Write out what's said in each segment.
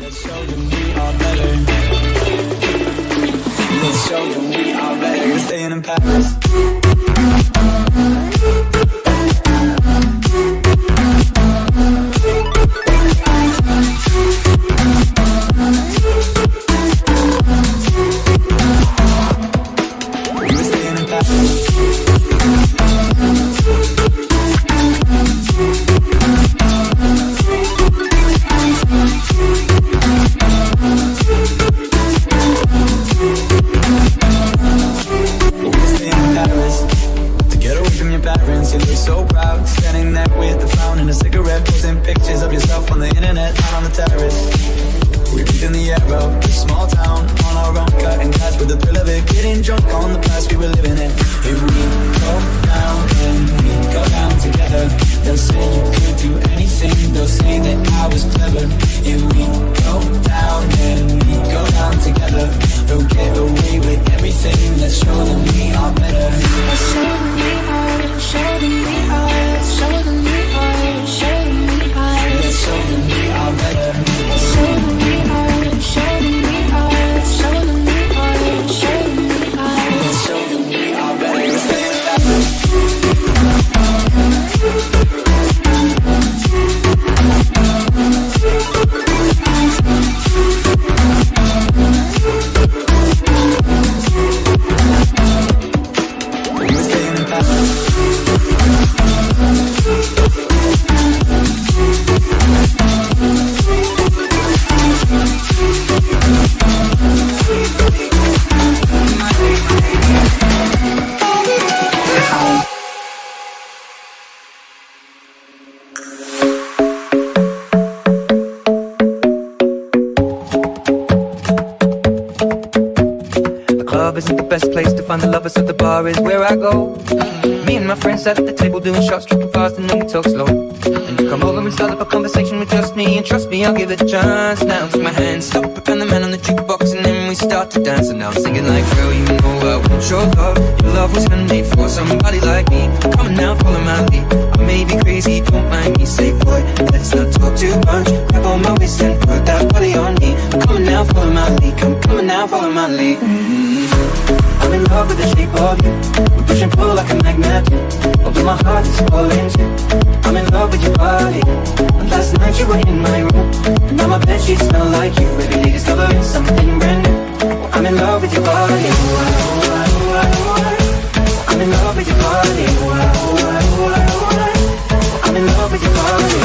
Let's show them we are better. Let's show them we are better. We're staying in Paris. At the table doing shots, tripping fast and then we talk slow. And you come over and start up a conversation with just me. And trust me, I'll give it a chance. Now take my hand, stop it, and the man on the jukebox. And then we start to dance. And now I'm singing like, girl, you know I want your love. Your love was handmade for somebody like me. Come on now, follow my lead. I may be crazy, don't mind me. Say, boy, let's not talk too much. Grab on my waist and put that body on me. Come on now, follow my lead. Come on now, follow my lead. I'm in love with the shape of you. We push and pull like a magnet. Although my heart is falling too. I'm in love with your body. And last night you were in my room. And now my bedsheets smell like you. Every day discovering something brand new. I'm in love with your body. I'm in love with your body. I'm in love with your body.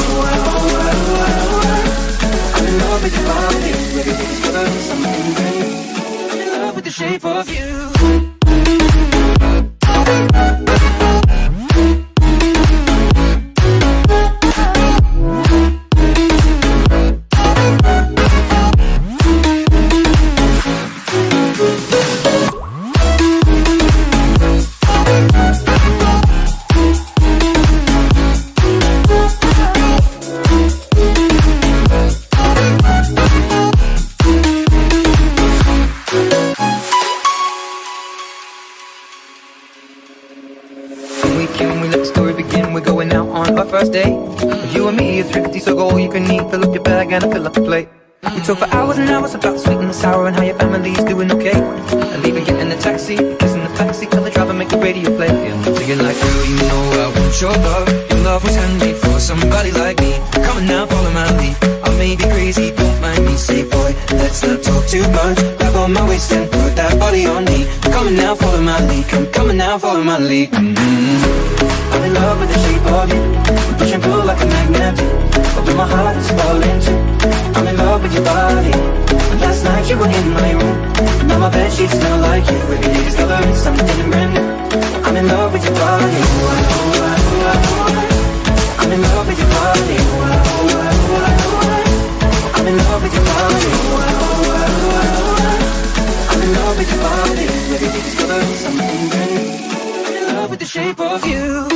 I'm in love with your body. Every day discovering something brand new. I'm in love with the shape of you. And I fill up the plate. We talk for hours and hours about the sweet and the sour and how your family's doing okay. And even getting a taxi, kissing the backseat, tell the driver make the radio play. And I'm singing like, girl, you know I want your love. Your love was handmade for somebody like me. Come on now, follow my lead. I may be crazy, don't mind me. Say, boy, let's not talk too much. Grab on my waist and put that body on me. Come on now, follow my lead. Come on now, follow my lead. I'm in love with the shape of you. We push and pull like a magnet. Although my heart is falling too. I'm in love with your body. And last night you were in my room. And now my bedsheets smell like you. Every day discovering something brand new. I'm in love with your body. I'm in love with your body. I'm in love with your body. I'm in love with your body. Every day discovering something brand new. I'm in love with the shape of you.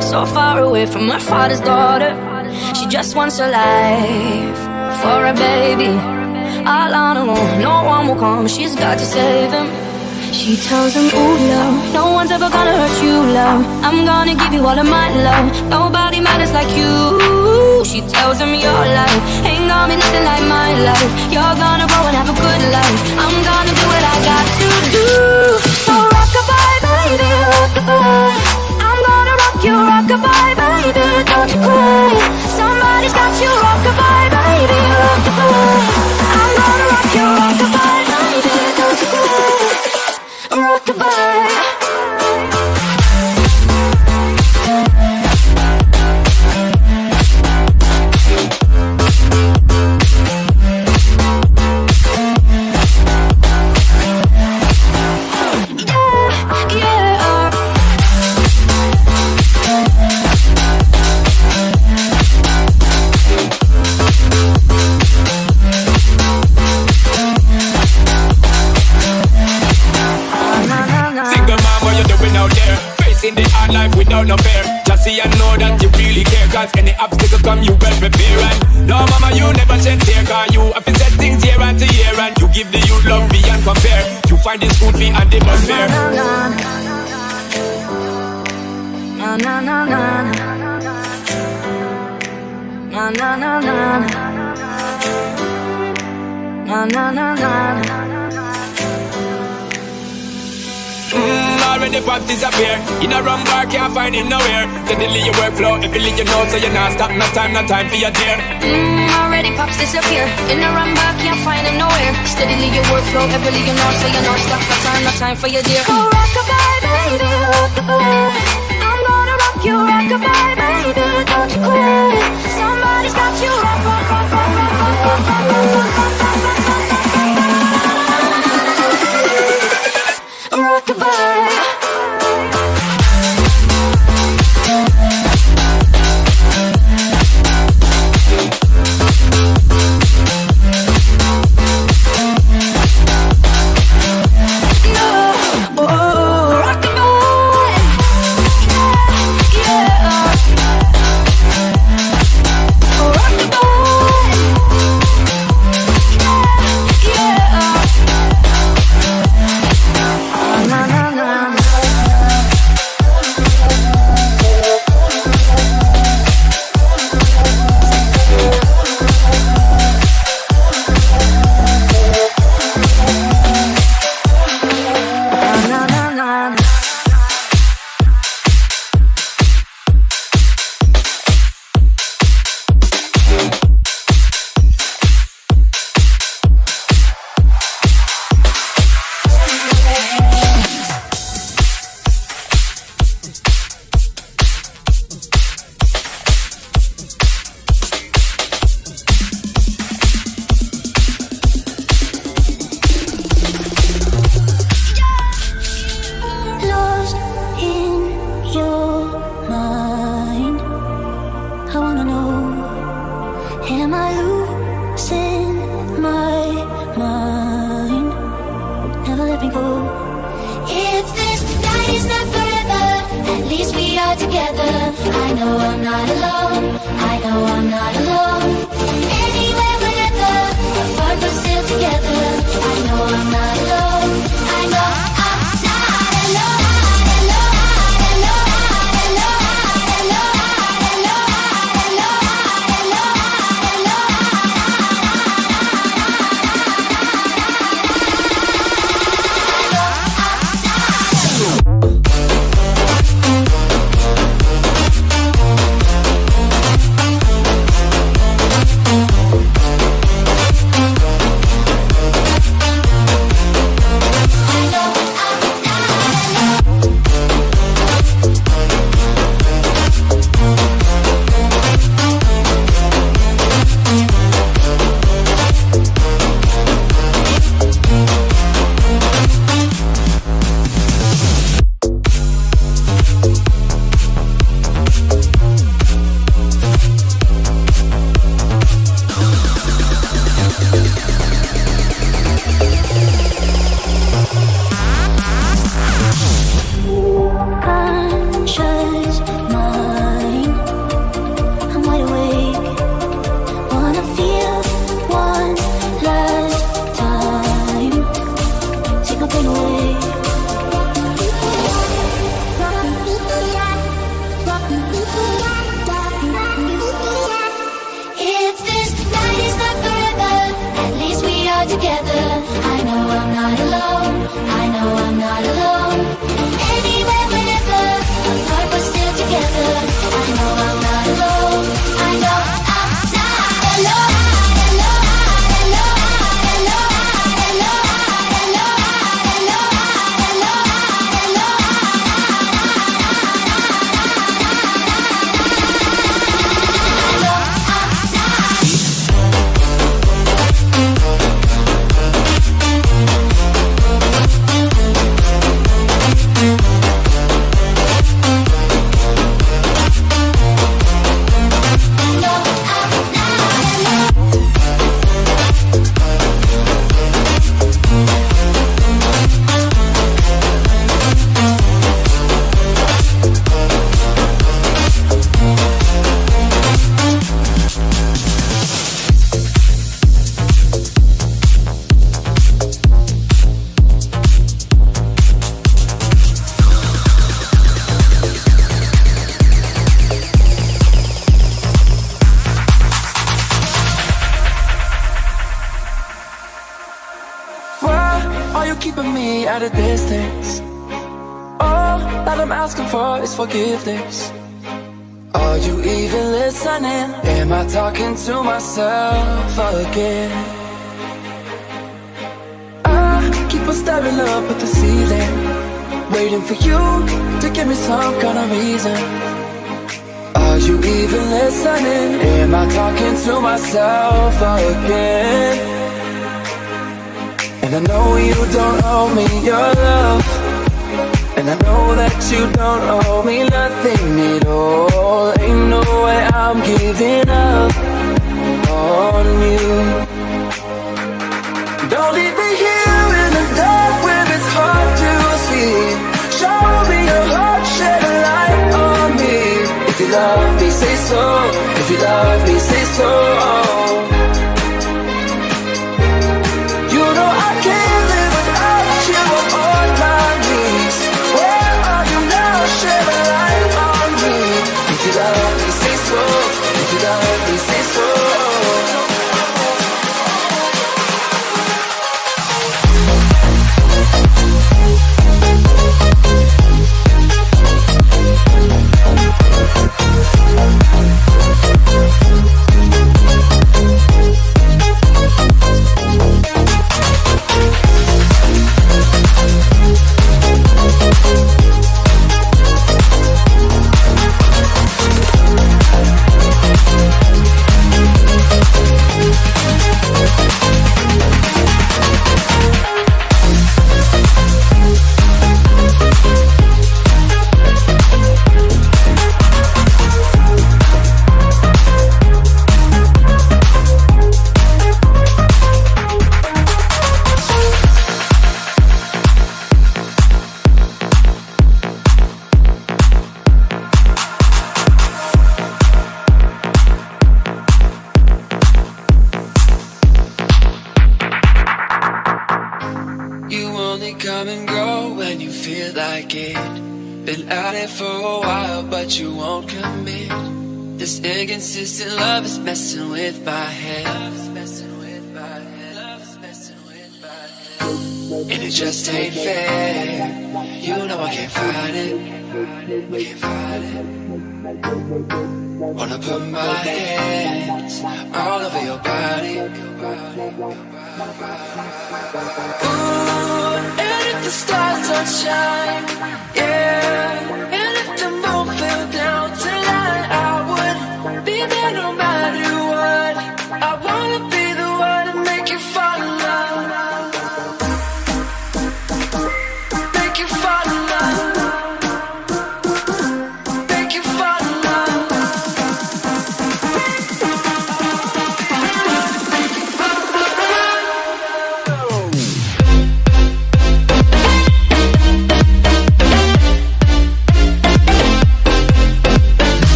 live so far away from her father's daughter. She just wants her life for a baby. All on her own, no one will come, she's got to save him. She tells him, ooh, love, no one's ever gonna hurt you, love. I'm gonna give you all of my love. Nobody matters like you. She tells him your life ain't gonna be nothing like my life. You're gonna grow and have a good life. I'm gonna do what I got to do. So rock-a-bye, baby, rock-a-bye. I'm gonna rock you, rock-a-bye, baby, don't you cry. Somebody's got you, rock-a-bye, baby, rock-a-bye. I'm gonna rock you, rock-a-bye, baby, don't you cry. Rock-a-bye. Life without no fear. Just see and know that you really care. Cause any obstacle come you well prepare. And no mama you never shed tear. Cause you have to set things year after year. And you give the youth love beyond compare. You find the school fee and the bus fare. Na na na na na na na na na na na. Already pop disappear. In a wrong bar, can't find him nowhere. Steadily your workflow, everything you know, so you're not stop. No time for your dear. Already pops disappear. In a wrong bar, can't find him nowhere. Steadily your workflow, everything you know, so you're not stop. No time for your dear. Oh, rock-a-bye, baby, rock-a-bye. I'm gonna rock you, rock-a-bye, baby, don't you cry. Somebody's got you, rock, rock, rock, rock, rock, rock, rock, rock, rock, rock, rock-a-bye. me at a distance. All that I'm asking for is forgiveness. Are you even listening? Am I talking to myself again? I keep on staring up at the ceiling, waiting for you to give me some kind of reason. Are you even listening? Am I talking to myself again? And I know you don't owe me your love, and I know that you don't owe me nothing at all. Ain't no way I'm giving up on you. Don't leave me here in the dark where it's hard to see. Show me your heart, shed a light on me. If you love me, say so. If you love me, say so. You know I can't live without you on my knees. Where are you now? Shed a light on me. If you love me, say so. If you love me, say so. Come and go when you feel like it. Been at it for a while, but you won't commit. This inconsistent love is messing with my head. And it just ain't fair. You know I can't fight it. Can't fight it. Wanna put my hands all over your body. Ooh, and if the stars don't shine, yeah, and if the moon fell down tonight, I would be there no matter what. I wanna be the one to make you fall in love, make you fall in love, make you fall in love.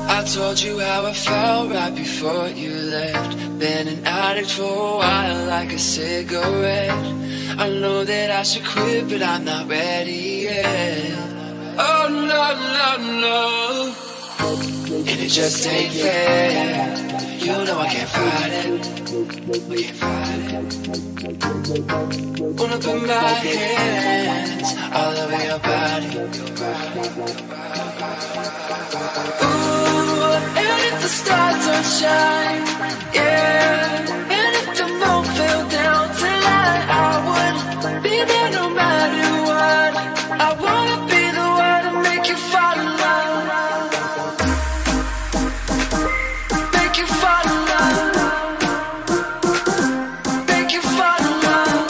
I told you how I felt right before you left. Been an addict for a while, like a cigarette. I know that I should quit, but I'm not ready yet. Oh no, no, no. And it just ain't fair. You know I can't fight it. I can't fight it. Wanna put my hands all over your body. Ooh, and if the stars don't shine, yeah, and if the moon fell down tonight, I would be there no matter what. I wanna be the one to make you fall in love, make you fall in love, make you fall in love.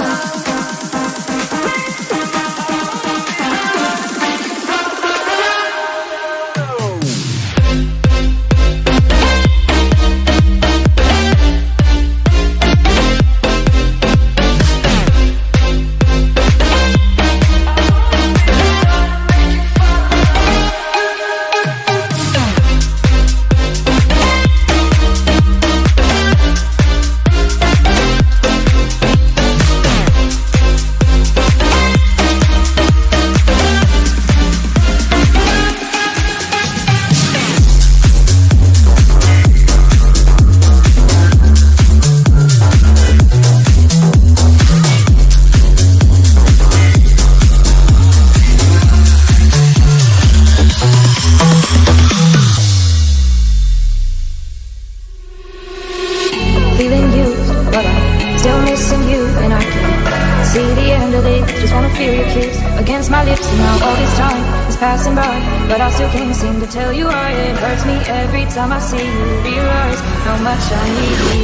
Just wanna feel your kiss against my lips. And now all this time is passing by, but I still can't seem to tell you why. It hurts me every time I see you, realize how much I need you.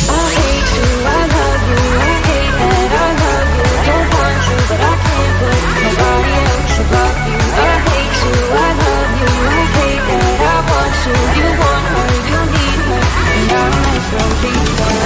I hate you, I love you, I hate that I love you. Don't want you, but I can't put nobody else above you. I hate you, I love you, I hate that I want you. You want her, you need her, and I'll never be one.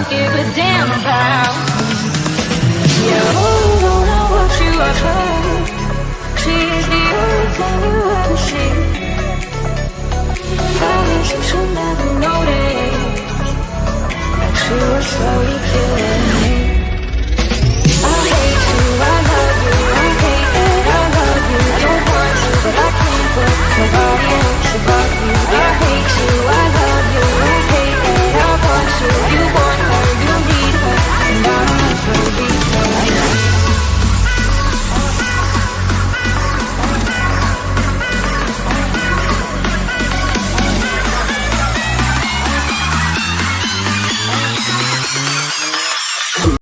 Give a damn about me. Yeah, oh, I watch you, I try. She's the only thing you ever see. I wish you should never notice that you were slowly